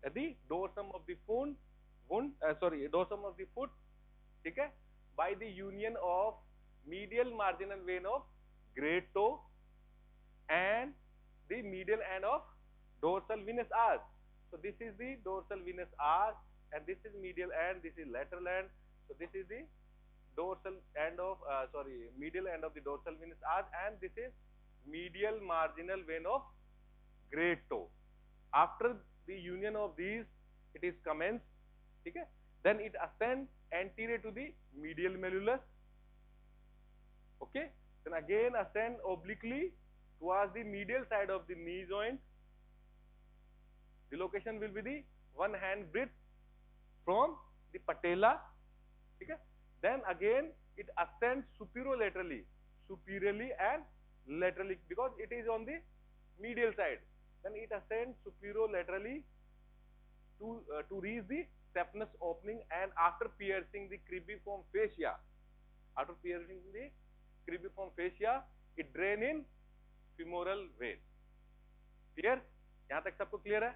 at the dorsum of the dorsum of the foot, ठीक है, by the union of medial marginal vein of great toe and the medial end of dorsal venous arch. So this is the dorsal venous arch, and this is medial end, this is lateral end. So this is the dorsal end of medial end of the dorsal venous arch, and this is medial marginal vein of great toe. After the union of these, it is commenced, ठीक है, then it ascends anterior to the medial malleolus, okay, then again ascend obliquely towards the medial side of the knee joint. The location will be the one hand breadth from the patella, ठीक है, then again it ascends superiorly and laterally because it is on the medial side. Then it ascends superiorly to reach the saphenous opening, and after piercing the cribriform fascia, it drain in femoral vein. Clear? यहाँ तक सबको clear है?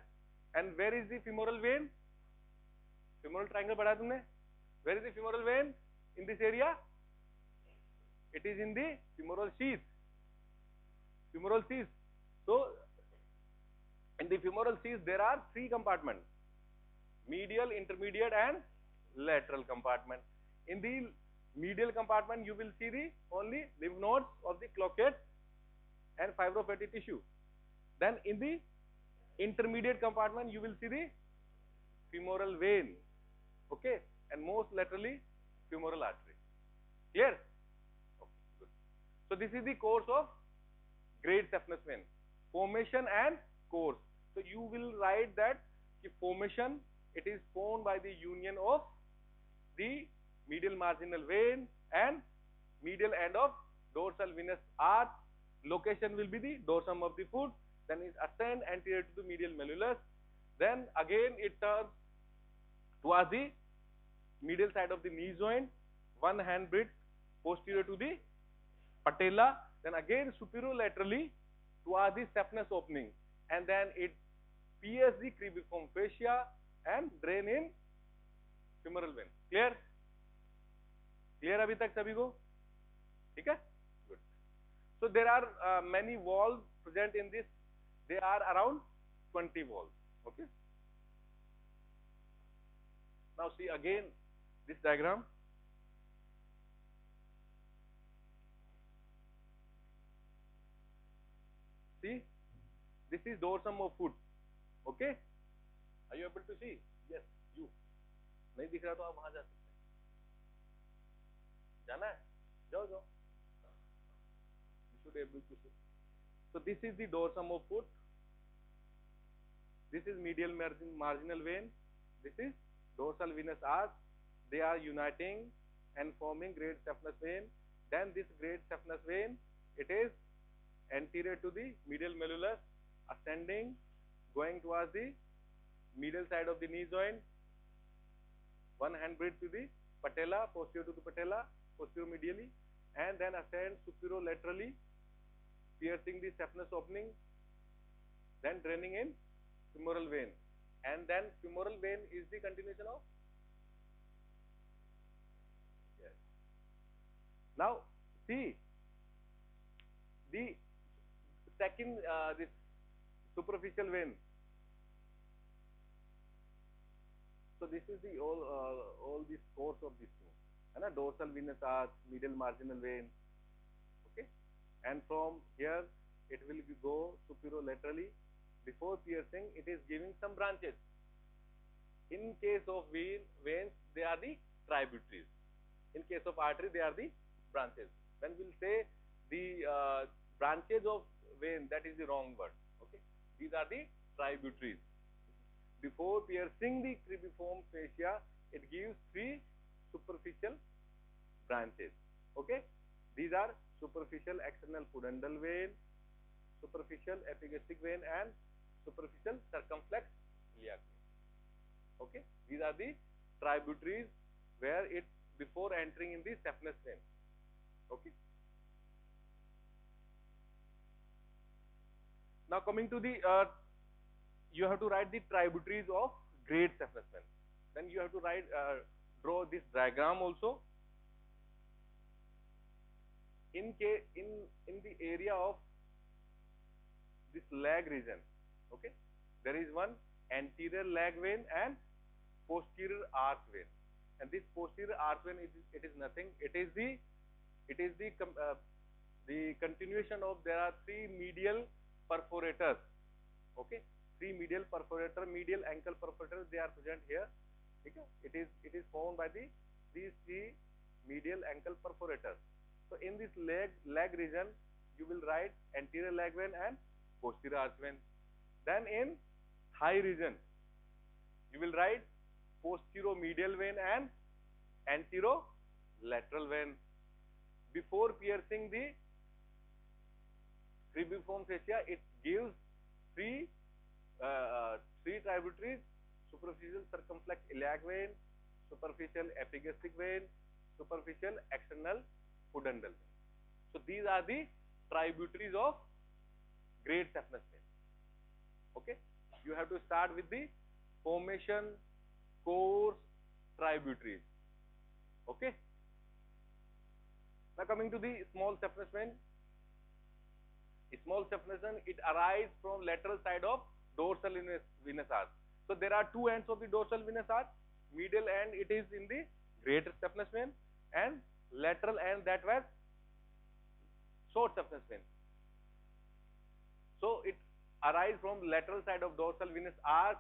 And where is the femoral vein? Femoral triangle बढ़ाया तुमने? Where is the femoral vein in this area? It is in the femoral sheath. Femoral sheath. So in the femoral sheath there are three compartments: medial, intermediate, and lateral compartment. In the medial compartment you will see the only lymph nodes of the cloacae and fibrofatty tissue. Then in the intermediate compartment you will see the femoral vein, okay, and most laterally femoral artery. Clear? Okay, good. So this is the course of great saphenous vein, formation and course. So you will write that the formation, it is formed by the union of the medial marginal vein and medial end of dorsal venous arch. Location will be the dorsum of the foot, then it ascend anterior to the medial malleolus, then again it turns towards the medial side of the knee joint, one hand breadth posterior to the patella, then again superiorlaterally towards the saphenous opening, and then it pierce the cribriform fascia and drain in femoral vein. Clear? Clear अभी तक सभी को? ठीक है? Good. So there are many valves present in this. There are around 20 valves. Okay. Now see again this diagram. See, this is dorsum of foot. Okay. Are you able to see? Yes, you. नहीं दिख रहा तो आप वहां जा सकते हैं. जाना है? जाओ जाओ. You should be able to see. So this is the dorsum of foot. This is medial marginal vein. This is dorsal venous arch. They are uniting and forming great saphenous vein. Then this great saphenous vein, it is anterior to the medial malleolus, ascending, going towards the medial side of the knee joint, one hand breadth to the patella, posterior to the patella, posterior medially, and then ascend superiorlaterally, piercing the saphenous opening, then draining in femoral vein, and then femoral vein is the continuation of. Yes. Now see the second this superficial vein. So this is the all this course of this thing, है ना? Dorsal venous arch, medial marginal vein, okay, and from here it will go superiorlaterally. Before piercing, it is giving some branches. In case of veins, they are the tributaries. In case of artery, they are the branches. When we'll say the branches of vein, that is the wrong word. Okay, these are the tributaries. Before piercing the cribriform fascia, it gives three superficial branches. Okay, these are superficial external pudendal vein, superficial epigastric vein, and superficial circumflex iliac vein. Okay, these are the tributaries where it before entering in the saphenous vein. Okay. Now coming to the you have to write the tributaries of great saphenous vein. Then you have to write, draw this diagram also. In the area of this lag region, okay, there is one anterior lag vein and posterior arch vein, and this posterior arch vein it is nothing. It is the continuation of, there are three medial perforators, okay, three medial perforator, medial ankle perforators, they are present here. Okay, it is formed by these three medial ankle perforators. So in this leg region, you will write anterior lag vein and posterior arch vein. Then in thigh region, you will write posteromedial vein and anterolateral vein. Before piercing the cribriform fascia, it gives three tributaries: superficial circumflex iliac vein, superficial epigastric vein, superficial external pudendal vein. So these are the tributaries of great saphenous vein. Okay, you have to start with the formation, course, tributaries. Okay. Now coming to the small saphenous vein. Small saphenous vein, it arises from lateral side of dorsal venous arch. So there are two ends of the dorsal venous arch. Medial end it is in the greater saphenous vein, and lateral end that was short saphenous vein. So it arises from lateral side of dorsal venous arch.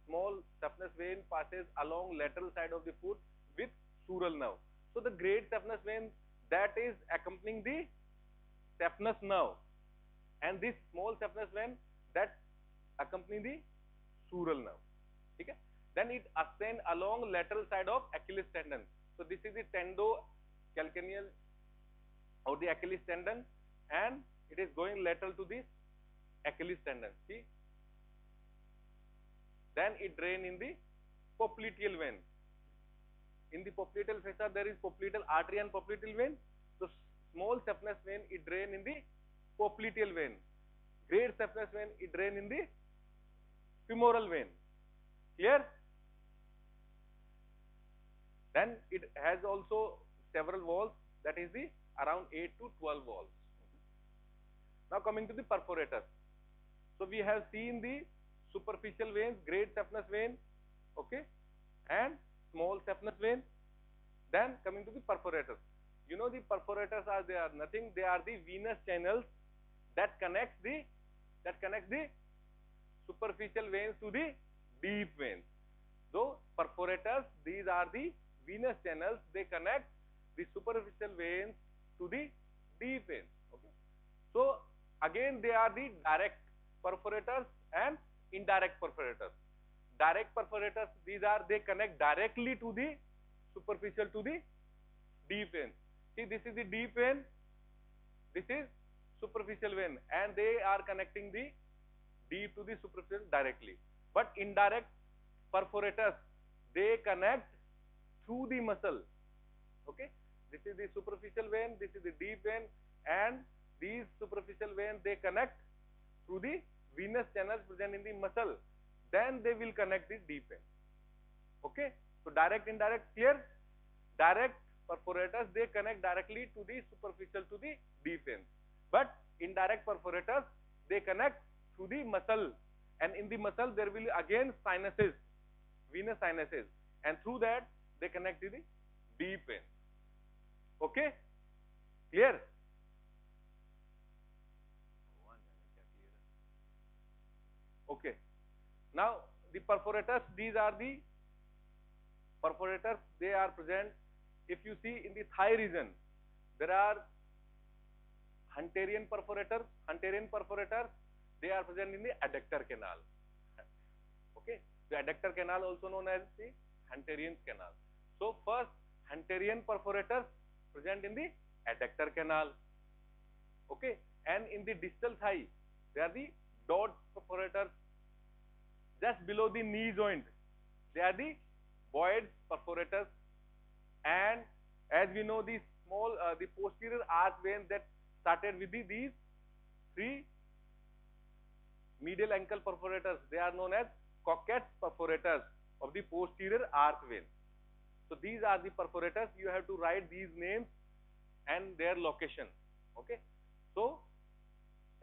Small saphenous vein passes along lateral side of the foot with sural nerve. So the great saphenous vein that is accompanying the saphenous nerve, and this small saphenous vein that accompany the sural nerve. Okay? Then it ascends along lateral side of Achilles tendon. So this is the tendocalcaneal or the Achilles tendon, and it is going lateral to this Achilles tendon. See? Then it drains in the popliteal vein. In the popliteal fascia, there is popliteal artery and popliteal vein. So small saphenous vein, it drains in the popliteal vein. Great saphenous vein, it drains in the femoral vein. Clear? Then it has also several valves, that is the around 8 to 12 valves. Now coming to the perforators. So we have seen the superficial veins, great saphenous vein, okay, and small saphenous vein. Then coming to the perforators. You know the perforators are, they are nothing, they are the venous channels that connects the superficial veins to the deep veins. So perforators, these are the venous channels, they connect the superficial veins to the deep veins. Okay. So again they are the direct perforators and indirect perforators. Direct perforators, these are, they connect directly to the superficial to the deep vein. See, this is the deep vein, this is superficial vein, and they are connecting the deep to the superficial directly. But indirect perforators, they connect through the muscle. Okay, this is the superficial vein, this is the deep vein, and these superficial veins, they connect through the venous channels present in the muscle. Then they will connect the deep vein. Okay, so direct, indirect here. Direct perforators, they connect directly to the superficial to the deep vein. But indirect perforators, they connect through the muscle, and in the muscle there will again sinuses, venous sinuses, and through that they connect to the deep vein. Okay, clear? Okay. Now the perforators, these are the perforators, they are present. If you see in the thigh region, there are Hunterian perforators. Hunterian perforators, they are present in the adductor canal. Okay, the adductor canal also known as the Hunterian canal. So first Hunterian perforators present in the adductor canal. Okay, and in the distal thigh, they are the Dodds perforators. Just below the knee joint, they are the Boyd's perforators. And as we know, the small, the posterior arch vein that started with these three medial ankle perforators, they are known as Coquet's perforators of the posterior arch vein. So these are the perforators. You have to write these names and their location. Okay. So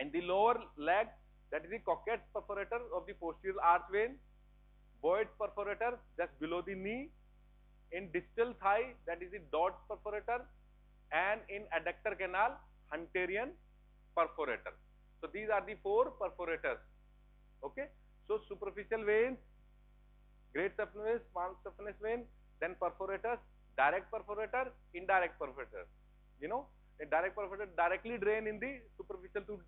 in the lower leg, that is the Coquet's perforator of the posterior arch vein. Boyd's perforator just below the knee. In distal thigh, that is the Dodds perforator, and in adductor canal, Hunterian perforator. So these are the four perforators. Okay. So superficial veins, great saphenous vein, small saphenous vein, then perforators, direct perforator, indirect perforator. You know, a direct perforator directly drain in the superficial to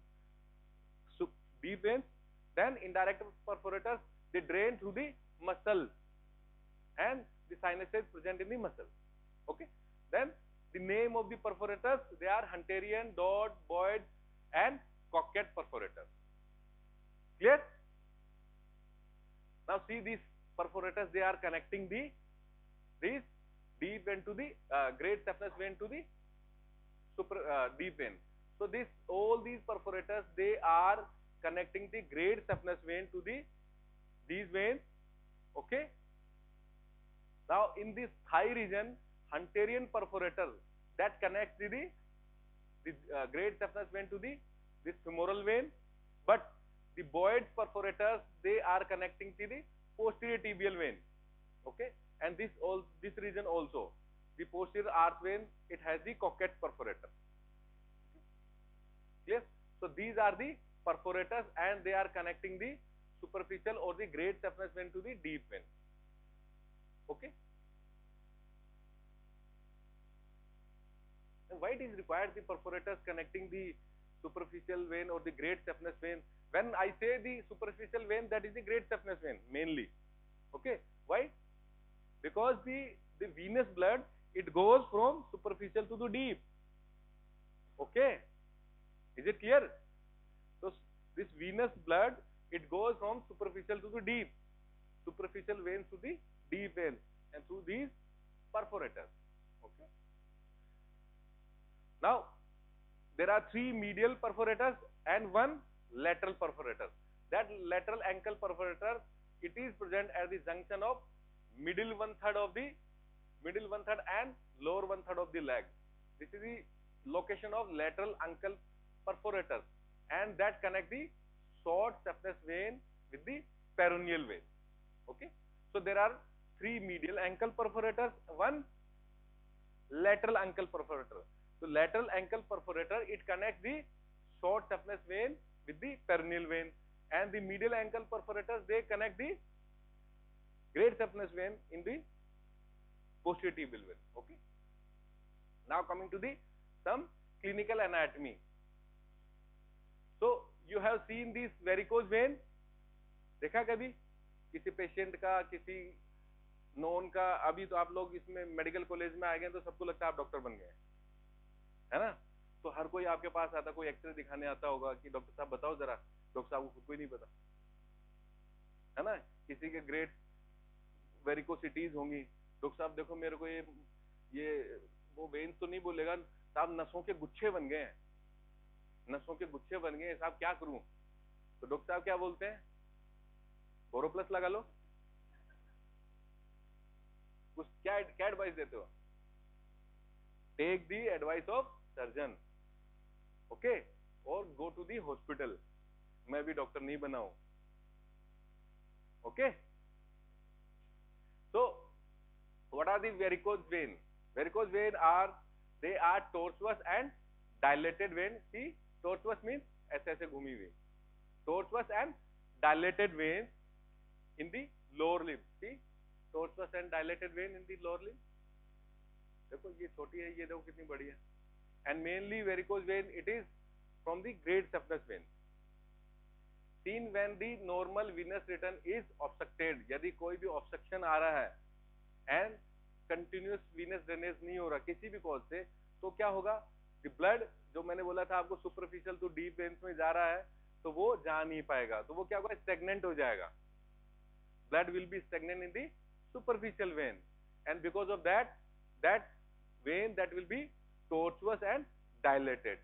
deep veins. Then indirect perforators, they drain through the muscle and the sinuses present in the muscle. Okay. Then the name of the perforators, they are Hunterian, Dodd, Boyd, and Coquet perforators. Clear? Now see these perforators, they are connecting these deep vein to the great saphenous vein to the deep vein. So all these perforators, they are connecting the great saphenous vein to these veins. Okay. Now in this thigh region, Hunterian perforator, that connects the great saphenous vein to this femoral vein, but the Boyd's perforators, they are connecting to the posterior tibial vein. Okay. And this region also, the posterior arch vein, it has the Coquet perforator. Clear? So these are the perforators, and they are connecting the superficial or the great saphenous vein to the deep vein. Okay. And why it is required the perforators connecting the superficial vein or the great saphenous vein? When I say the superficial vein, that is the great saphenous vein mainly. Okay. Why? Because the venous blood, it goes from superficial to the deep. Okay. Is it clear? So this venous blood, it goes from superficial to the deep, superficial veins to the deep veins, and through these perforators. Okay. Now there are 3 medial perforators and 1 lateral perforator. That lateral ankle perforator, it is present at the junction of middle 1/3 and lower 1/3 of the leg. This is the location of lateral ankle perforator, and that connect the short saphenous vein with the peroneal vein. Okay. So there are 3 medial ankle perforators, 1 lateral ankle perforator. So lateral ankle perforator, it connects the short saphenous vein with the peroneal vein, and the medial ankle perforators, they connect the great saphenous vein in the posterior tibial vein. Okay. Now coming to some clinical anatomy. So you have seen this varicose vein. देखा कभी किसी patient का, किसी non का? अभी तो आप लोग इसमें मेडिकल कॉलेज में आ गए तो सबको लगता है आप डॉक्टर बन गए, है ना? तो हर कोई आपके पास आता, कोई एक्सरे दिखाने आता होगा कि डॉक्टर साहब बताओ जरा, डॉक्टर साहब को खुद को ही नहीं पता, है ना? किसी के ग्रेट वेरिकोसिटीज होंगी, डॉक्टर साहब देखो मेरे को ये वो वेन्स तो नहीं बोलेगा साहब, नसों के गुच्छे बन गए हैं, नसों के गुच्छे बन गए साहब, क्या करूं? तो डॉक्टर साहब क्या बोलते हैं? बोरोप्लस लगा लो। कुछ क्या एडवाइस देते हो? Take the advice of surgeon, okay, और गो टू दी हॉस्पिटल। मैं भी डॉक्टर नहीं बना हूं, okay. So what are the varicose vein? Varicose vein are, they are tortuous and dilated vein. See, tortuous means ऐसे ऐसे घूमी हुई, tortuous and dilated veins in the lower limb. See, tortuous and dilated vein in the lower limb. देखो ये छोटी है, ये देखो कितनी बड़ी है. And mainly varicose vein, it is from the great saphenous vein. Seen when the normal venous return is obstructed. यदि कोई भी obstruction आ रहा है and कंटिन्यूस वीनस ड्रेनेज नहीं हो रहा किसी भी कॉज से, तो क्या होगा? द ब्लड, जो मैंने बोला था आपको, सुपरफिशियल टू डीप वेन्स में जा रहा है, तो वो जा नहीं पाएगा, तो वो क्या होगा? स्टेगनेंट हो जाएगा. Blood will be stagnant in the superficial when, and because of that when that will be tortuous and dilated.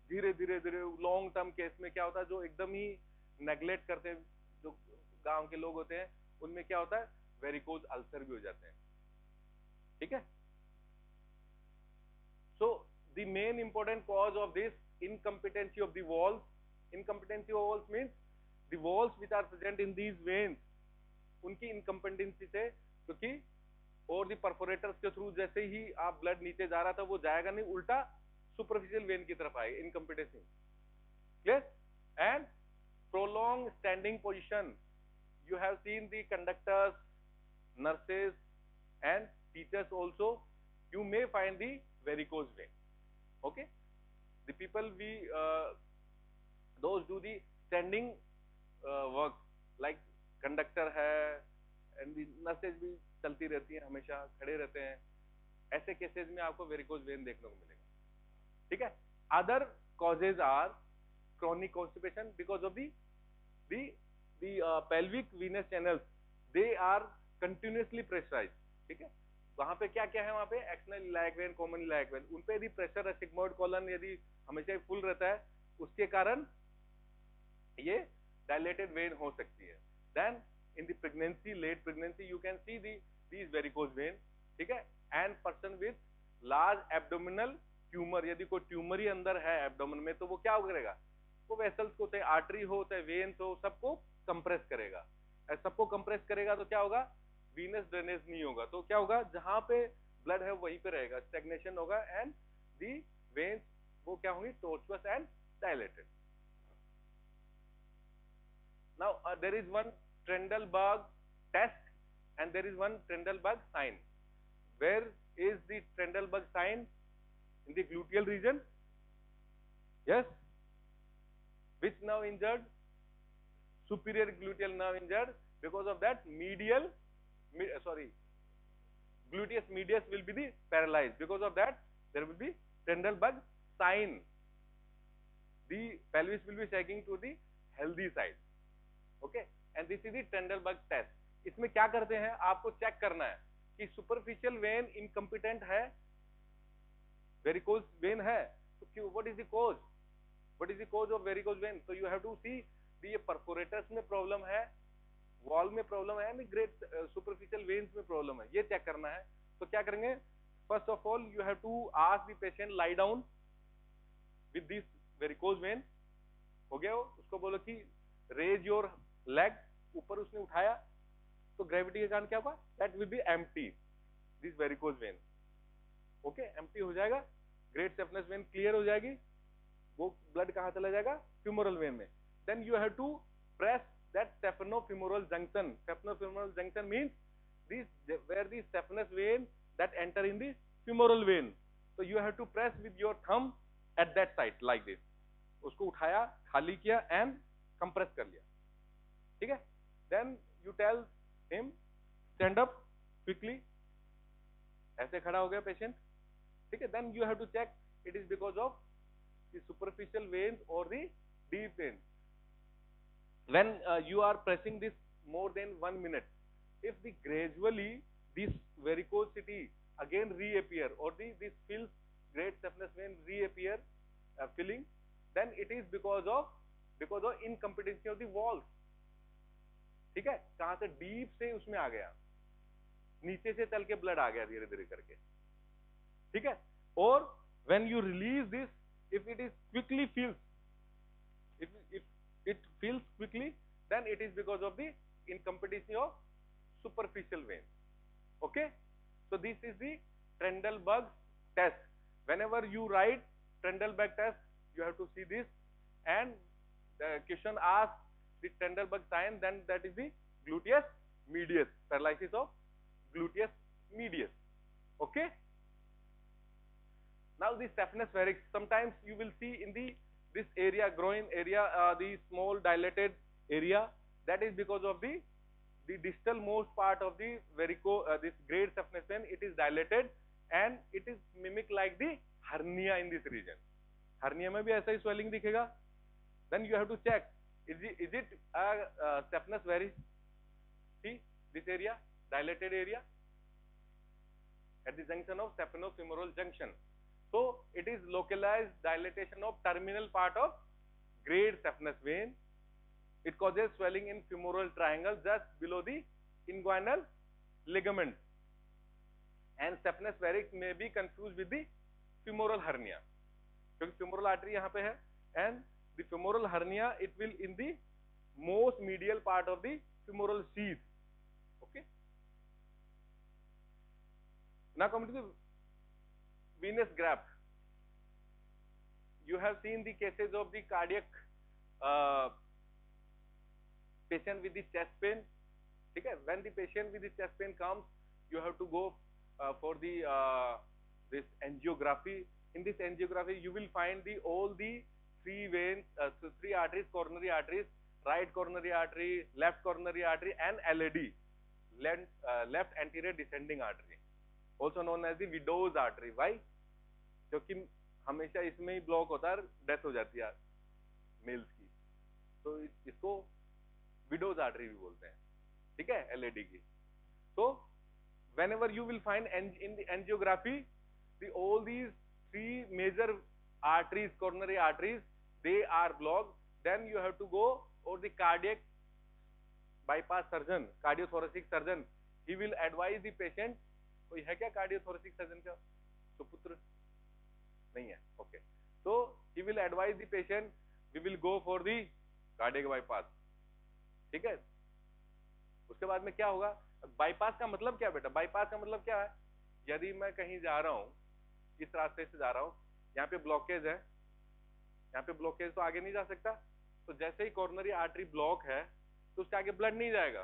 धीरे धीरे धीरे लॉन्ग टर्म केस में क्या होता है, जो एकदम ही नेग्लेक्ट करते हैं, जो गांव के लोग होते हैं, उनमें क्या होता है, वेरिकोज अल्सर भी हो जाते हैं, ठीक है। So the main important cause of this incompetency of the walls, incompetency of walls means the walls which are present in these veins, उनकी incompetency से, क्योंकि और the perforators के थ्रू जैसे ही आप ब्लड नीचे जा रहा था वो जाएगा नहीं, उल्टा superficial vein की तरफ आएगा, incompetency, clear? And prolonged standing position, you have seen the conductors, nurses and teachers also, you may find the varicose vein. Okay, the people those do the standing work like conductor है, and the nurses भी चलती रहती हैं, हमेशा खड़े रहते हैं, ऐसे केसेस में आपको वेरिकोज वेन देखने को मिलेगा, ठीक है। Other causes are chronic constipation because of the pelvic venous channels, they are continuously pressurized, ठीक है। वहां पे क्या क्या है, वहां पे एक्सटर्नल इलायक वेन, कॉमन इलायक वेन, उन पे यदि प्रेशर है, सिग्मोइड कॉलन यदि हमेशा फुल रहता है, उसके कारण ये डायलेटेड वेन हो सकती है। Then in the pregnancy, late pregnancy, you can see these varicose vein, ठीक है। And person with large abdominal tumour, यदि कोई ट्यूमर ही अंदर है एब्डोमेन में, तो वो क्या करेगा, वो वेसल्स को, चाहे आर्टरी हो चाहे वेन्स हो, सबको कंप्रेस करेगा। सबको कंप्रेस करेगा तो क्या होगा, वीनस ड्रेनेज नहीं होगा, तो क्या होगा, जहां पे ब्लड है वहीं पे रहेगा, स्टेग्नेशन होगा, एंड दी वेन्स वो क्या होंगी, tortuous and dilated. Now there is one Trendelenburg test and there is one Trendelenburg sign. Where is the Trendelenburg sign? In the gluteal region? Yes. Which nerve injured? Superior gluteal nerve injured. Because of that, gluteus medius will be the paralyzed. Because of that, there will be Trendelenburg sign. The pelvis will be sagging to the healthy side. Okay. And this is the Trendelenburg test. इसमें क्या करते हैं, आपको check करना है कि superficial vein incompetent है, varicose vein है, तो what is the cause, what is the cause of varicose vein. तो यू हैव टू सी ये परफोरेटर्स में प्रॉब्लम है, वॉल में प्रॉब्लम है, ग्रेट सुपरफिशियल वेन्स में प्रॉब्लम है, ये चेक करना है। तो क्या करेंगे, first of all you have to ask the patient lie down with this varicose vein, हो गया वो, उसको बोलो कि रेज योर लेग, ऊपर उसने उठाया तो ग्रेविटी के कारण क्या होगा, that will be empty this varicose when, okay, empty हो जाएगा, ग्रेट सेफनेस वेन क्लियर हो जाएगी, वो ब्लड कहां चला जाएगा, फ्यूमोरल वेन में। Then you have to press that saphenofemoral junction, saphenofemoral junction means this where the saphenous vein that enter in the femoral vein, so you have to press with your thumb at that site like this, उसको उठाया, खाली किया and compress कर लिया, ठीक है। Then you tell him stand up quickly, ऐसे खड़ा हो गया पेशेंट, ठीक है। Then you have to check it is because of the superficial veins और the deep veins. When you are pressing this more than 1 minute, if the gradually this varicosity again reappear or this fills great stiffness vein reappear filling, then it is because of incompetency of the walls, ठीक है। कहां से, deep से उसमें आ गया, नीचे से चल के ब्लड आ गया धीरे धीरे करके, ठीक है। और when you release this, if it is quickly fills, if it fills quickly, then it is because of the incompetency of superficial vein, okay. So this is the Trendelenburg test. Whenever you write Trendelenburg test, you have to see this, and the question asks the Trendelenburg sign, then that is the gluteus medius, paralysis of gluteus medius, okay. Now the stiffness varix, sometimes you will see in this area, groin area, the small dilated area, that is because of the distal most part of the this great stiffness vein, it is dilated and it is mimic like the hernia in this region, hernia में भी ऐसा ही swelling दिखेगा। Then you have to check, is it a stiffness varix, see this area, dilated area at the junction of staphenofemoral junction, so it is localized dilatation of terminal part of great stiffness vein, It causes swelling in femoral triangle just below the inguinal ligament, and saphenous varix may be confused with the femoral hernia, क्योंकि femoral artery यहाँ पे है, and the femoral hernia it will in the most medial part of the femoral sheath. Okay. Now coming to the venous graft. You have seen the cases of the cardiac patient with the chest pain. Okay, when the patient with the chest pain comes, you have to go for the this angiography. In this angiography, you will find all the three veins, three arteries, coronary arteries, right coronary artery, left coronary artery, and LAD, left anterior descending artery, also known as the widow's artery. Why? क्योंकि हमेशा इसमें ही block होता है, death हो जाती है mails की, तो इसको विडोज आर्टरी भी बोलते हैं, ठीक है, एलएडी की. So whenever you will find in the angiography, all these three major arteries, coronary arteries, they are blocked, then you have to go or the cardiac bypass surgeon, cardiothoracic surgeon, he will advise the patient. कोई है क्या cardiothoracic surgeon का सुपुत्र? नहीं है. Okay, so he will advise the patient, we will go for the cardiac bypass. ठीक है. उसके बाद में क्या होगा? बाईपास का मतलब क्या बेटा? बाईपास का मतलब क्या है? यदि मैं कहीं जा रहा हूं, इस रास्ते से जा रहा हूं, यहाँ पे ब्लॉकेज है, यहाँ पे ब्लॉकेज तो आगे नहीं जा सकता, तो जैसे ही कोरोनरी आर्टरी ब्लॉक है तो उसके आगे ब्लड नहीं जाएगा.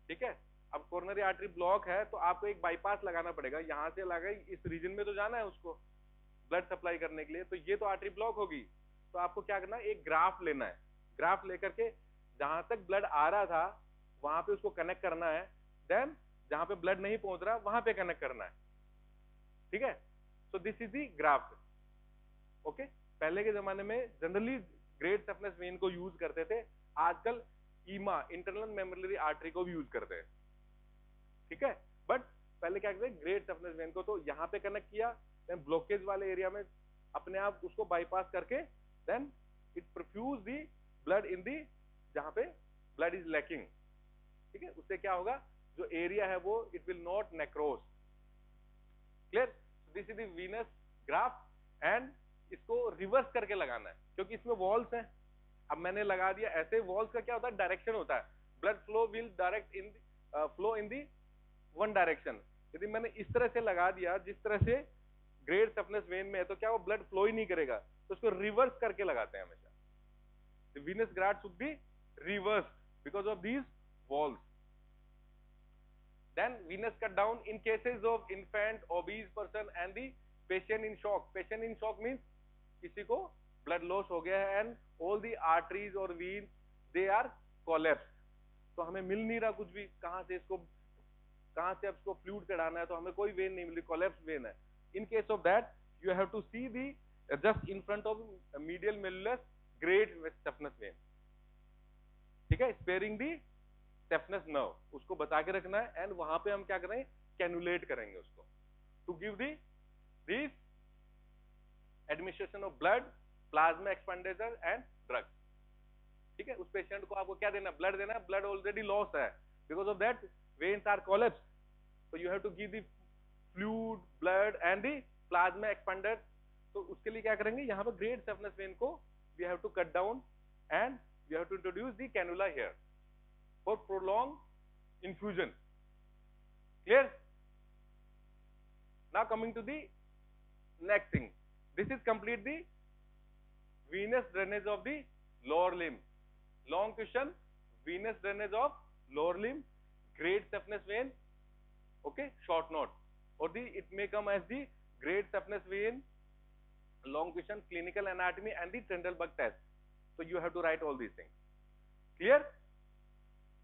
ठीक है. अब कोरोनरी आर्टरी ब्लॉक है तो आपको एक बाईपास लगाना पड़ेगा, यहाँ से लगा इस रीजन में तो जाना है उसको ब्लड सप्लाई करने के लिए, तो ये तो आर्टरी ब्लॉक होगी, तो आपको क्या करना है? एक ग्राफ्ट लेना है. ग्राफ्ट लेकर के जहां तक ब्लड आ रहा था वहां पे उसको कनेक्ट करना है, देन जहां पे ब्लड नहीं पहुंच रहा वहां पे कनेक्ट करना है. ठीक है. So this is the graft. Okay. पहले के जमाने में जनरली ग्रेट सफनेस वेन को यूज करते थे, आजकल ईमा, इंटरनल मेमोरियरी आर्टरी को भी यूज करते हैं. ठीक है. बट पहले क्या करते हैं? ग्रेट सफनेस वेन को तो यहाँ पे कनेक्ट किया, देन ब्लॉकेज वाले एरिया में अपने आप उसको बाईपास करके then it perfuse the blood in the जहां पे ब्लड इज लैकिंग. ठीक है. उससे क्या होगा? जो एरिया है वो it will not necrose. Clear? This is the venous graft and इसको रिवर्स करके लगाना है क्योंकि इसमें वॉल्स हैं. अब मैंने लगा दिया ऐसे, वॉल्स का क्या होता है? डायरेक्शन होता है. Blood flow will direct in flow in the one direction. यदि मैंने इस तरह से लगा दिया जिस तरह से ग्रेट सफनेस वेन में है, तो क्या वो ब्लड फ्लो ही नहीं करेगा, तो उसको रिवर्स करके लगाते हैं हमेशा. The venous graft should be reversed because of these walls. Then venous cut down in cases of infant, obese person and the patient in shock. Patient in shock means किसी को blood loss हो गया है and all the arteries or veins they are collapsed. तो हमें मिल नहीं रहा कुछ भी, कहाँ से अब इसको फ्लूइड चढ़ाना है, तो हमें कोई वेन नहीं मिल रही, collapsed vein है. In case of that, you have to see the just in front of medial malleolus great saphenous vein. ठीक है. स्पेयरिंग दी सफनेस नर्व, उसको बचा के रखना है, एंड वहां पे हम क्या करेंगे? कैनुलेट करेंगे उसको to give the this administration of blood, plasma expenditure and drugs. ठीक है. उस पेशेंट को आपको क्या देना? ब्लड देना है. ब्लड ऑलरेडी लॉस है, because of that veins are collapse, so you have to give the fluid, blood and the plasma expander. तो उसके लिए क्या करेंगे? यहाँ पर ग्रेट सफनेस वेन को we have to cut down and we have to introduce the cannula here for prolonged infusion. Clear? Now coming to the next thing, this is complete the venous drainage of the lower limb. Long question, venous drainage of lower limb, great saphenous vein. Okay, short note, or the it may come as the great saphenous vein, long question, clinical anatomy and the Trendelenburg test. So you have to write all these things. Clear?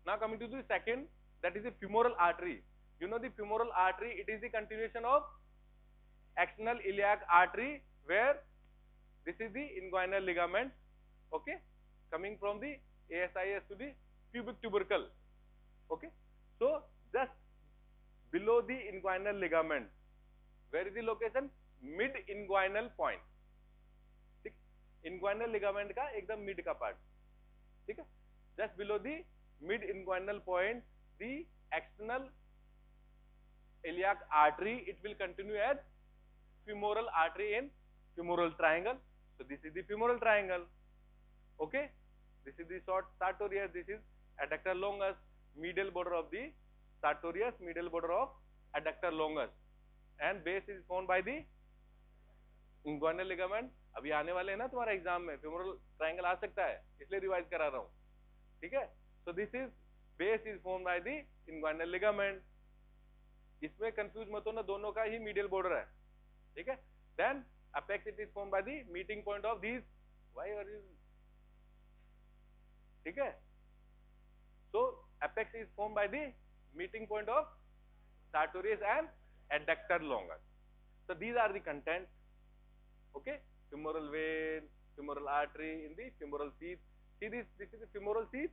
Now coming to the second, that is the femoral artery. You know the femoral artery, it is the continuation of external iliac artery, where this is the inguinal ligament. Okay, coming from the ASIS to the pubic tubercle. Okay, so just below the inguinal ligament, where is the location? Mid inguinal point. Inguinal ligament का एकदम mid का part. ठीक है, just below the mid inguinal point, the external iliac artery, it will continue as femoral artery in femoral triangle. So this is the femoral triangle. Okay, this is the short sartorius, this is adductor longus, medial border of the sartorius, medial border of adductor longus, and base is formed by the inguinal ligament. अभी आने वाले हैं ना तुम्हारा exam में, femoral triangle आ सकता है, इसलिए रिवाइज करा रहा हूँ, ठीक है. So this is base is formed by the inguinal ligament. इसमें कंफ्यूज मत हो ना, दोनों का ही medial border है, ठीक है. Then apex it is formed by the meeting point of these. Why are you? ठीक है. So apex is formed by the meeting point of sartorius and adductor longus. So these are the contents. Okay, femoral vein, femoral artery in the femoral sheath. See this is the femoral sheath.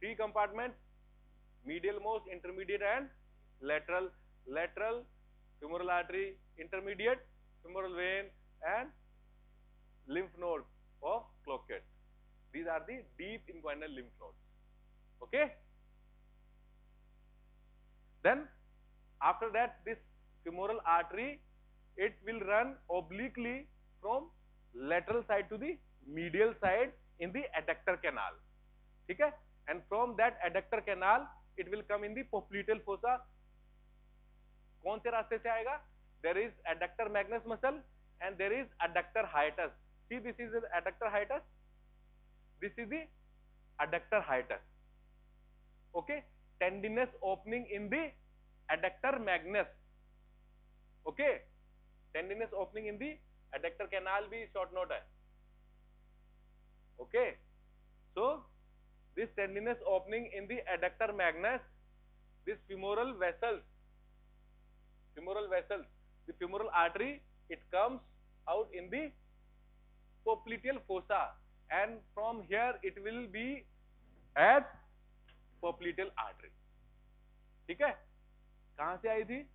3 compartments: medial most, intermediate and lateral. Lateral femoral artery, intermediate femoral vein, and lymph node of Cloquet. These are the deep inguinal lymph nodes. Okay. Then after that, this femoral artery, it will run obliquely from lateral side to the medial side in the adductor canal. ठीक है. And from that adductor canal, it will come in the popliteal fossa. कौन से रास्ते से आएगा? There is adductor magnus muscle and there is adductor hiatus. See, this is the adductor hiatus. This is the adductor hiatus. Okay, tendinous opening in the adductor magnus. Okay, tendinous opening in the adductor canal भी short note है. Okay, so this tendinous opening in the adductor magnus, this femoral vessels, the femoral artery, it comes out in the popliteal fossa, and from here it will be as popliteal artery. ठीक है. कहां से आई थी?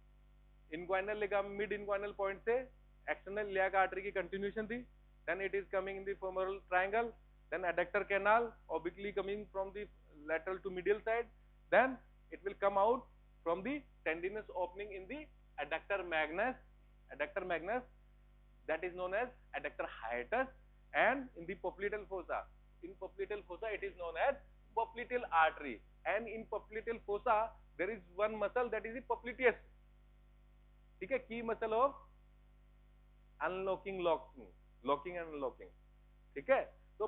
Inguinal ligament, mid inguinal point से external iliac artery की continuation थी. Then it is coming in the femoral triangle, then adductor canal obliquely coming from the lateral to medial side, then it will come out from the tendinous opening in the adductor magnus, that is known as adductor hiatus, and in the popliteal fossa. In popliteal fossa it is known as popliteal artery, and in popliteal fossa there is one muscle, that is the popliteus. ठीक है, key muscle of unlocking, locking and unlocking. ठीक है. तो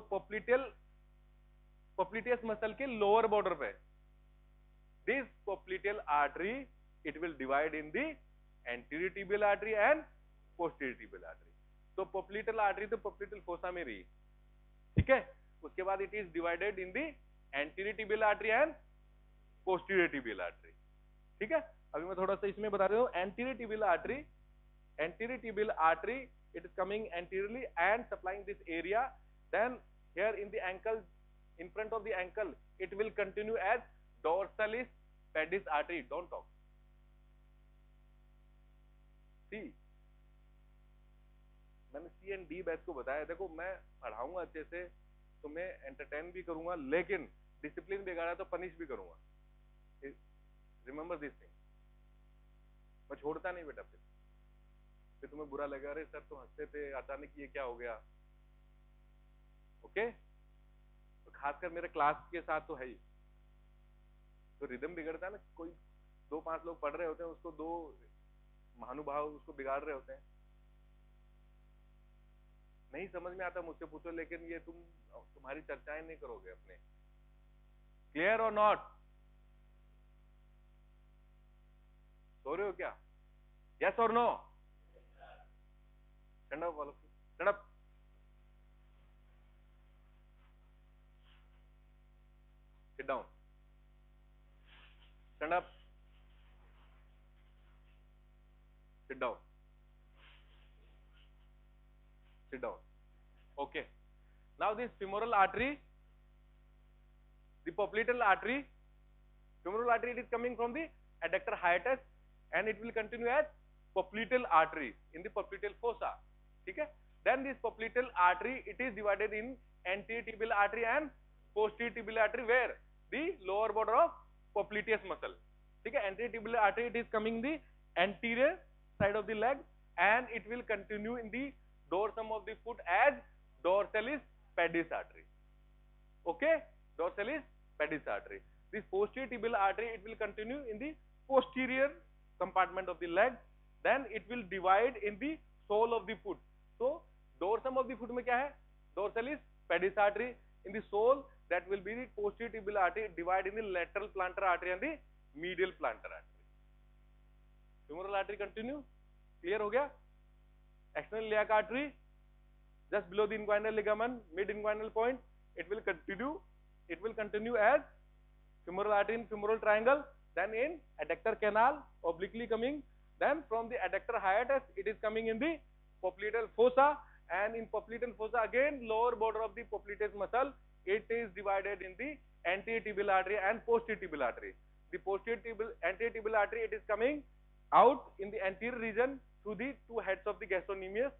popliteus muscle के lower border पे, this popliteal artery, it will divide in the anterior tibial artery and posterior tibial artery. तो popliteal artery तो popliteal fossa में रही, ठीक है. उसके बाद it is divided in the anterior tibial artery and posterior tibial artery. ठीक है. अभी मैं थोड़ा सा इसमें बता रहा हूँ. anterior tibial artery, it is coming anteriorly and supplying this area. Then here in the ankle, in front of the ankle, it will continue as dorsalis pedis artery. Don't talk. See, मैंने C and D batch को बताया. देखो, मैं पढ़ाऊंगा अच्छे से, तुम्हें entertain भी करूंगा, लेकिन डिसिप्लिन बिगाड़ा तो पनिश भी करूंगा. Remember this thing. मैं छोड़ता नहीं बेटा. फिर तुम्हें बुरा लगा, अरे सर तो हंसते थे, अचानक ये क्या हो गया. ओके. तो खासकर मेरे क्लास के साथ तो है ही. तो रिदम बिगड़ता है ना. कोई 2-5 लोग पढ़ रहे होते हैं, उसको 2 महानुभाव उसको बिगाड़ रहे होते हैं. नहीं समझ में आता, मुझसे पूछो, लेकिन ये तुम्हारी चर्चाएं नहीं करोगे अपने. क्लियर और नॉट? सो रहे हो क्या? यस और नो? स्टैंड अप वालों, stand up. Sit down. Stand up. Sit down. Sit down. Okay. Now this femoral artery, the popliteal artery, femoral artery, it is coming from the adductor hiatus and it will continue as popliteal artery in the popliteal fossa. ठीक है. Then this popliteal artery, it is divided in anterior tibial artery and posterior tibial artery where the lower border of popliteus muscle. ठीक है, anterior tibial artery it is coming the anterior side of the leg and it will continue in the dorsum of the foot as dorsalis pedis artery. Okay, dorsalis pedis artery. This posterior tibial artery it will continue in the posterior compartment of the leg, then it will divide in the sole of the foot. So dorsum of the foot में क्या है? Dorsalis pedis artery. In the sole that will be the posterior tibial artery divided in the lateral plantar artery and the medial plantar artery. Femoral artery continue. Clear हो गया? External iliac artery just below the inguinal ligament, mid inguinal point. It will continue as femoral artery in femoral triangle, then in adductor canal obliquely coming, then from the adductor hiatus it is coming in the popliteal fossa, and in popliteal fossa again lower border of the popliteus muscle it is divided in the anterior tibial artery and posterior tibial artery. The anterior tibial artery it is coming out in the anterior region through the two heads of the gastrocnemius,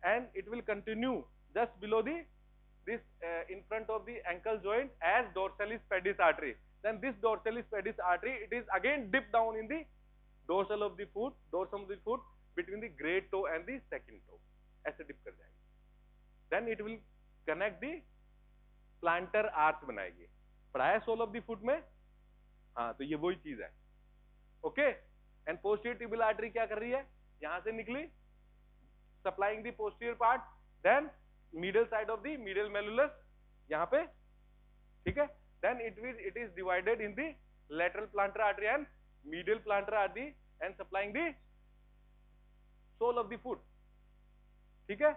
and it will continue just below this in front of the ankle joint as dorsalis pedis artery. Then this dorsalis pedis artery it is again dipped down in the dorsum of the foot between the great toe and the second toe. ऐसे dip कर जाएगी. Then it will connect the plantar arch बनाएगी. पढ़ाया soul of the foot में? हाँ, तो ये वही चीज है. Okay, and posterior tibial artery क्या कर रही है? यहां से निकली, supplying the posterior part, then middle side of the middle malleolus यहां पे, ठीक है. Then it is divided in the lateral plantar artery and medial plantar artery and supplying the sole of the foot. ठीक है,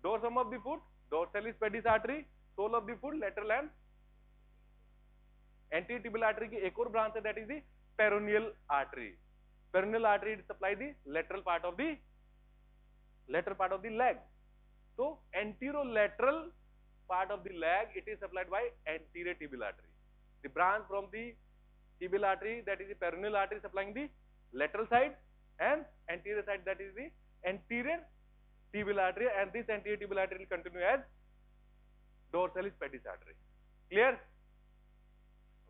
dorsum of the foot, dorsalis pedis artery, sole of the foot, lateral and anterior tibial artery की एक और branch है, that is the peroneal artery. Peroneal artery supply the lateral part of the leg. So anterolateral part of the leg it is supplied by anterior tibial artery. The branch from the tibial artery that is the peroneal artery supplying the lateral side, and anterior side that is the anterior tibial artery, and this anterior tibial artery will continue as dorsalis pedis artery. Clear?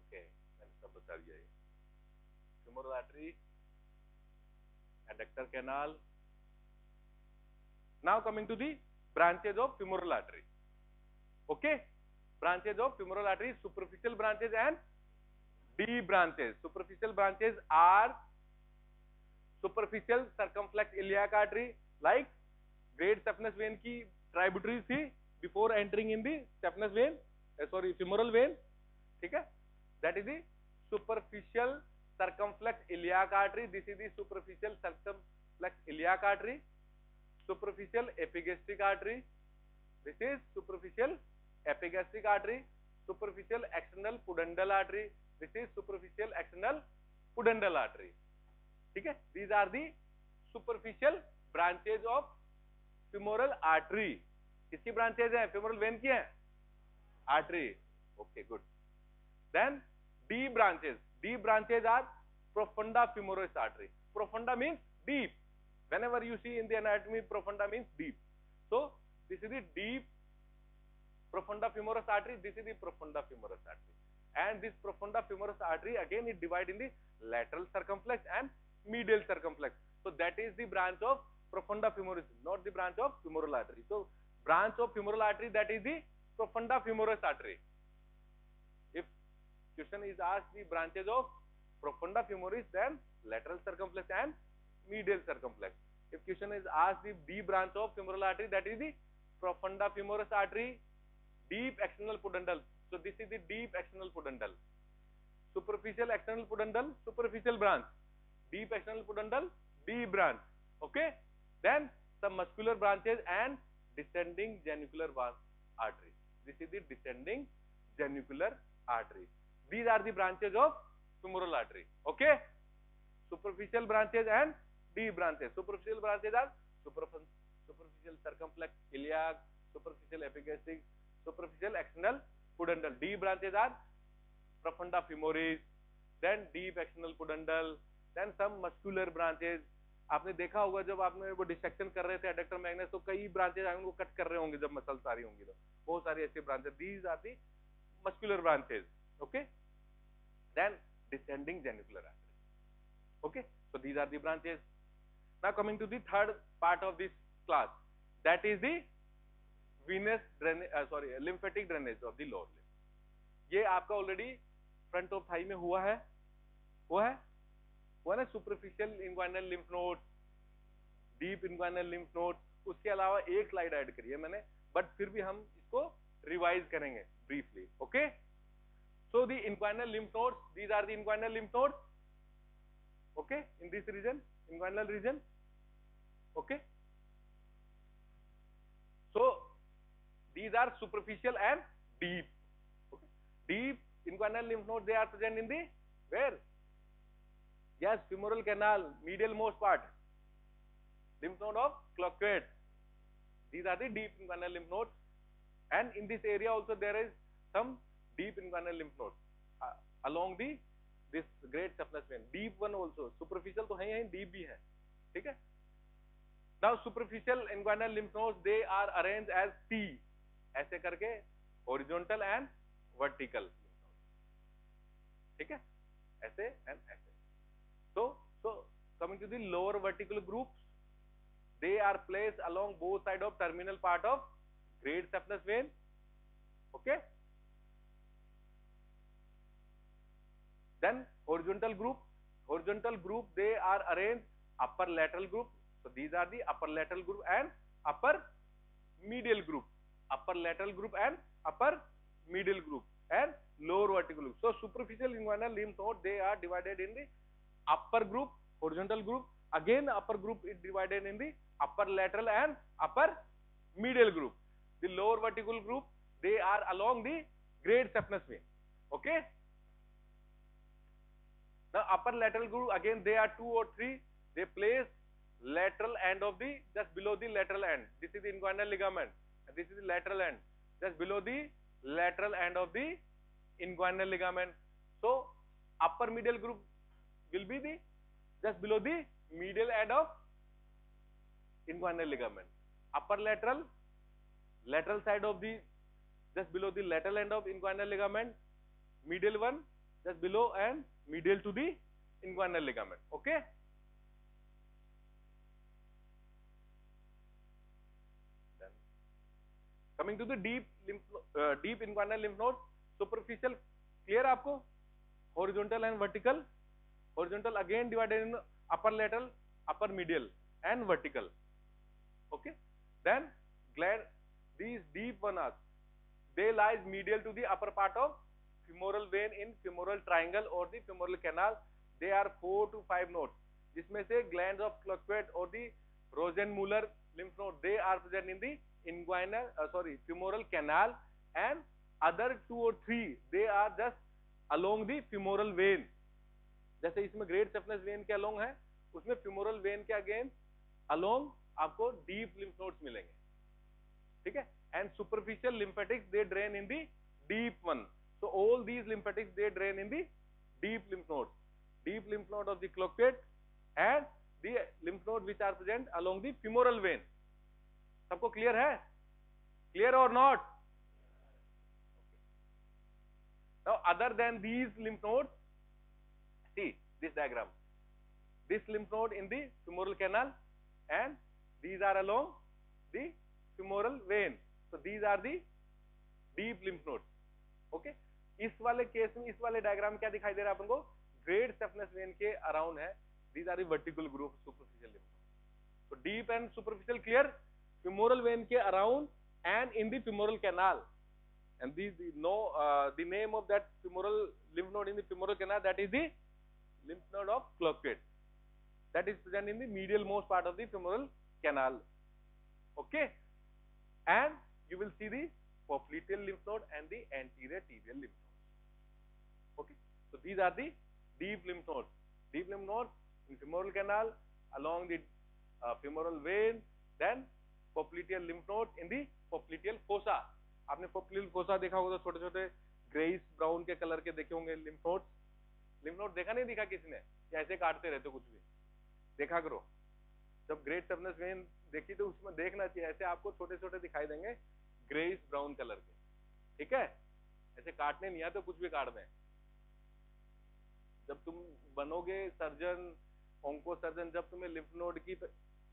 Okay, then सब बता दिया ये. Femoral artery, adductor canal. Now coming to the branches of femoral artery. Okay, branches of femoral artery, superficial branches and deep branches. Superficial branches are superficial circumflex iliac artery, like great saphenous vein की tributaries थी before entering in the saphenous vein, femoral vein, ठीक है. That is the superficial circumflex iliac artery. This is the superficial circumflex iliac artery. Superficial epigastric artery. This is superficial epigastric artery. Superficial external pudendal artery. This is superficial external pudendal artery. ठीक है, these are the superficial branches of femoral artery. किसकी branches हैं? femoral vein की हैं? artery. Okay, good. Then deep branches. Deep branches are profunda femoris artery. Profunda means deep. Whenever you see in the anatomy, profunda means deep. So this is the deep profunda femoris artery. This is the profunda femoris artery. And this profunda femoris artery again it divides in the lateral circumflex and medial circumflex. So that is the branch of profunda femoris, not the branch of femoral artery. So branch of femoral artery, that is the profunda femoris artery. If question is asked the branches of profunda femoris, then lateral circumflex and medial circumflex. If question is asked the deep branch of femoral artery, that is the profunda femoris artery, deep external pudendal. So this is the deep external pudendal. Superficial external pudendal, superficial branch. Deep external pudendal, deep branch. Okay. Then some muscular branches and descending genicular artery. This is the descending genicular artery. These are the branches of femoral artery. Okay. Superficial branches and deep branches. Superficial branches are superficial circumflex iliac, superficial epigastric, superficial external pudendal. Deep branches are profunda femoris, then deep external pudendal, then some muscular branches. आपने देखा होगा जब आपने वो dissection कर रहे थे adductor Magnus, तो कई ब्रांचेस आए उनको कट कर रहे होंगे जब मसल सारी होंगी, तो बहुत सारी ऐसी branches. These are the muscular branches. Okay, then descending genicular artery. Okay, so these are the branches. Now coming to the third part of this class, that is the venous drainage, lymphatic drainage of the lower limb. ये आपका already front of thigh में हुआ है ना, superficial inguinal lymph node, deep inguinal lymph node, उसके अलावा एक slide add करी है मैंने, बट फिर भी हम इसको रिवाइज करेंगे briefly. Okay, so the inguinal lymph nodes, these are the inguinal lymph nodes. Okay, in this region, inguinal region. ओके, so these are superficial and deep. Okay, deep inguinal lymph nodes, they are present in the where? Yes, femoral canal, medial most part, lymph node of Cloquet. These are the deep inguinal lymph nodes, and in this area also there is some deep inguinal lymph nodes along this great saphenous vein. Deep one also, superficial तो है ही, deep भी है. ठीक है. Now superficial inguinal lymph nodes, they are arranged as T, ऐसे करके horizontal and vertical lymph nodes. ठीक है, ऐसे and ऐसे. So coming to the lower vertical groups, they are placed along both sides of terminal part of great saphenous vein. Okay. Then horizontal group, they are arranged upper lateral group. So these are the upper lateral group and upper medial group. Upper lateral group and upper medial group and lower vertical group. So superficial inguinal lymph node, they are divided in the upper group, horizontal group. Again upper group is divided in the upper lateral and upper medial group. The lower vertical group, they are along the great saphenous vein. Okay. Now upper lateral group, again they are 2 or 3. They place lateral end of the, just below the lateral end. This is the inguinal ligament, and this is the lateral end, just below the lateral end of the inguinal ligament. So upper medial group will be the just below the medial end of inguinal ligament. Upper lateral side of the, just below the lateral end of inguinal ligament. Medial one just below and medial to the inguinal ligament. Okay. Coming to the deep inguinal lymph node, superficial, clear आपको? Horizontal and vertical. Horizontal again divided in upper lateral, upper medial and vertical. Okay. Then gland, these deep ones, they lies medial to the upper part of femoral vein in femoral triangle or the femoral canal. They are 4 to 5 nodes. जिसमें से glands of Cloquet or the Rosenmuller lymph node, they are present in the femoral canal, and other 2 or 3 they are just along the femoral vein. जैसे इसमें great saphenous vein के along है, उसमें femoral vein के again along आपको deep lymph nodes मिलेंगे. ठीक है. And superficial lymphatics, they drain in the deep one. So all these lymphatics, they drain in the deep lymph nodes. Deep lymph node of the Cloquet and the lymph node which are present along the femoral vein. सबको clear है? Clear और not? Now other than these lymph nodes, see this diagram. This lymph node in the femoral canal and these are along the femoral vein. So these are the deep lymph nodes. Okay. इस वाले case में, इस वाले diagram क्या दिखाई दे रहा है अपन को? ग्रेट सैफनेस वेन के अराउंड है. These are the vertical group superficial lymph nodes. So deep and superficial clear. Femoral vein के around and in the femoral canal, and the name of that femoral lymph node in the femoral canal, that is the lymph node of Cloquet, that is present in the medial most part of the femoral canal. Okay, and you will see the popliteal lymph node and the anterior tibial lymph nodes. Okay, so these are the deep lymph nodes. Deep lymph nodes in femoral canal along the femoral vein, then popliteal lymph node in the popliteal fossa. आपने popliteal fossa देखा होगा, तो छोटे छोटे greyish brown के colour के देखे होंगे lymph nodes. lymph node देखा नहीं दिखा किसी ने? या ऐसे काटते रहते कुछ भी? देखा करो. जब ग्रेट सैफनेस वेन देखी तो उसमें देखना चाहिए, ऐसे आपको छोटे छोटे दिखाई देंगे ग्रेइश ब्राउन कलर के. ठीक है. ऐसे काटने नहीं आते, कुछ भी काट दें। जब तुम बनोगे सर्जन, ऑन्को सर्जन, जब तुम्हें लिम्फ नोड की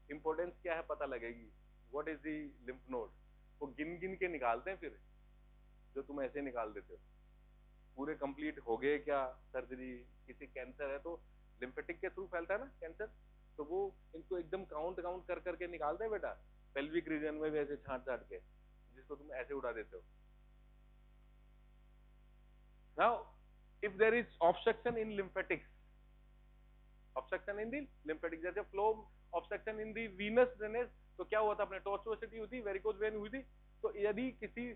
इंपॉर्टेंस क्या है पता लगेगी। What is the lymph node, वो गिन गिन के निकालते हैं फिर, जो तुम ऐसे निकाल देते हो। पूरे कंप्लीट हो गए क्या सर्जरी, किसी कैंसर है तो लिम्फेटिक के थ्रू फैलता है ना कैंसर, तो वो इनको एकदम काउंट काउंट कर करके निकालते हैं बेटा, पेल्विक रीजन में भी ऐसे छांट छांट के, जिसको तुम ऐसे उड़ा देते हो। Now if there is obstruction in lymphatics, obstruction in the lymphatic, जैसे flow obstruction in the venous drainage, तो क्या हुआ था अपने, टॉर्चुओसिटी हुई थी, वेरिकोज वेन हुई थी। तो यदि किसी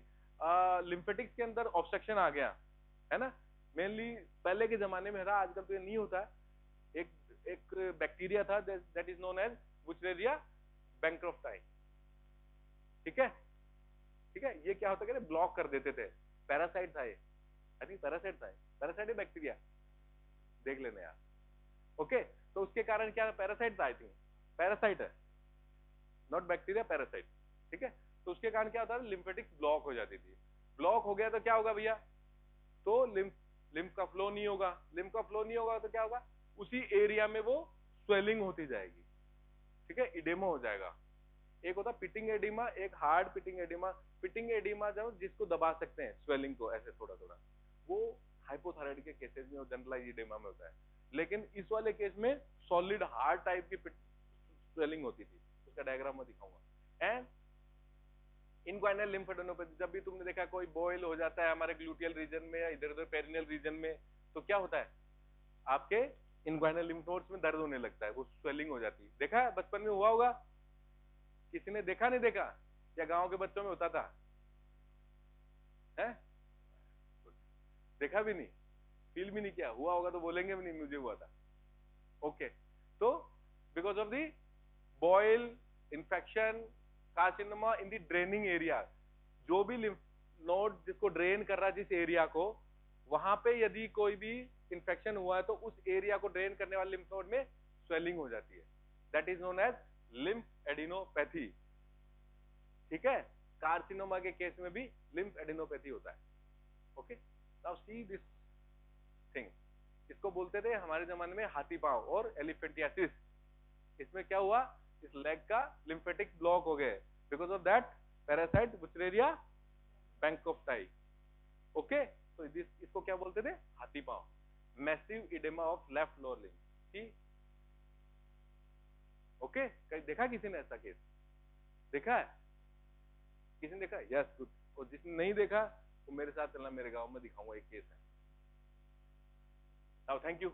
लिम्फेटिक्स के अंदर ऑब्स्ट्रक्शन आ गया है ना, मेनली पहले के जमाने में था, आजकल तो ये नहीं होता है। एक बैक्टीरिया था दैट इज नोन एज बुचरेरिया बैंक्रॉफ्टाई, ठीक है, ठीक है। ये क्या होता है, ब्लॉक कर देते थे, पैरासाइट था ये, आई थिंक पैरासाइट था, पैरासाइट है बैक्टीरिया, देख लेना यार। ओके, तो उसके कारण क्या, पैरासाइट था, आई थिंक पैरासाइट है, नॉट बैक्टीरिया, पैरासाइट, ठीक है। तो उसके कारण क्या होता है, लिम्फेटिक्स ब्लॉक हो जाती थी। ब्लॉक हो गया तो क्या होगा भैया, तो लिम्फ का फ्लो नहीं होगा, लिम्फ का फ्लो नहीं होगा तो क्या होगा, उसी एरिया में वो स्वेलिंग होती जाएगी, ठीक है, इडेमा हो जाएगा। एक होता पिटिंग एडिमा, एक hard pitting oedema. Pitting oedema जब जिसको दबा सकते हैं स्वेलिंग को ऐसे थोड़ा थोड़ा, वो हाइपोथायराइड के केसेस में और जनरलाइज एडिमा में होता है। लेकिन इस वाले केस में सॉलिड हार्ड टाइप की स्वेलिंग होती थी, उसका डायग्राम मैं दिखाऊंगा। एंड इनग्वाइनल लिम्फेडेनोपैथी, जब भी तुमने देखा कोई बॉयल हो जाता है हमारे ग्लूटियल रीजन में या इधर उधर पेरिनियल रीजन में, तो क्या होता है, आपके इनग्वाइनल लिम्फ नोड्स में दर्द होने लगता है, वो स्वेलिंग हो जाती है। देखा है, बचपन में हुआ होगा, किसी ने देखा नहीं देखा, या गांव के बच्चों में होता था, है देखा भी नहीं, फील भी नहीं किया, हुआ होगा तो बोलेंगे भी नहीं मुझे हुआ था। ओके, तो because of the boil, infection, carcinoma in the draining area, जो भी लिम्फ नोड जिसको ड्रेन कर रहा है जिस एरिया को, वहां पे यदि कोई भी इंफेक्शन हुआ है तो उस एरिया को ड्रेन करने वाले लिम्फ नोड में स्वेलिंग हो जाती है, that is known as lymphadenopathy, ठीक है। कार्सिनोमा के केस में भी लिम्फ एडिनोपैथी होता है। Okay, now see this thing, इसको बोलते थे हमारे जमाने में हाथी पांव और एलिफेंटियासिस। इसमें क्या हुआ, इस लेग का लिम्फेटिक ब्लॉक हो गए because of that parasite Wuchereria bancrofti. Okay, तो इसको क्या बोलते थे, हाथी पांव, massive oedema of left lower limb. Okay, कहीं देखा किसी ने ऐसा केस, देखा है किसी ने, देखा, यस गुड। और जिसने नहीं देखा वो मेरे साथ चलना, मेरे गांव में दिखाऊंगा एक केस है। Now thank you.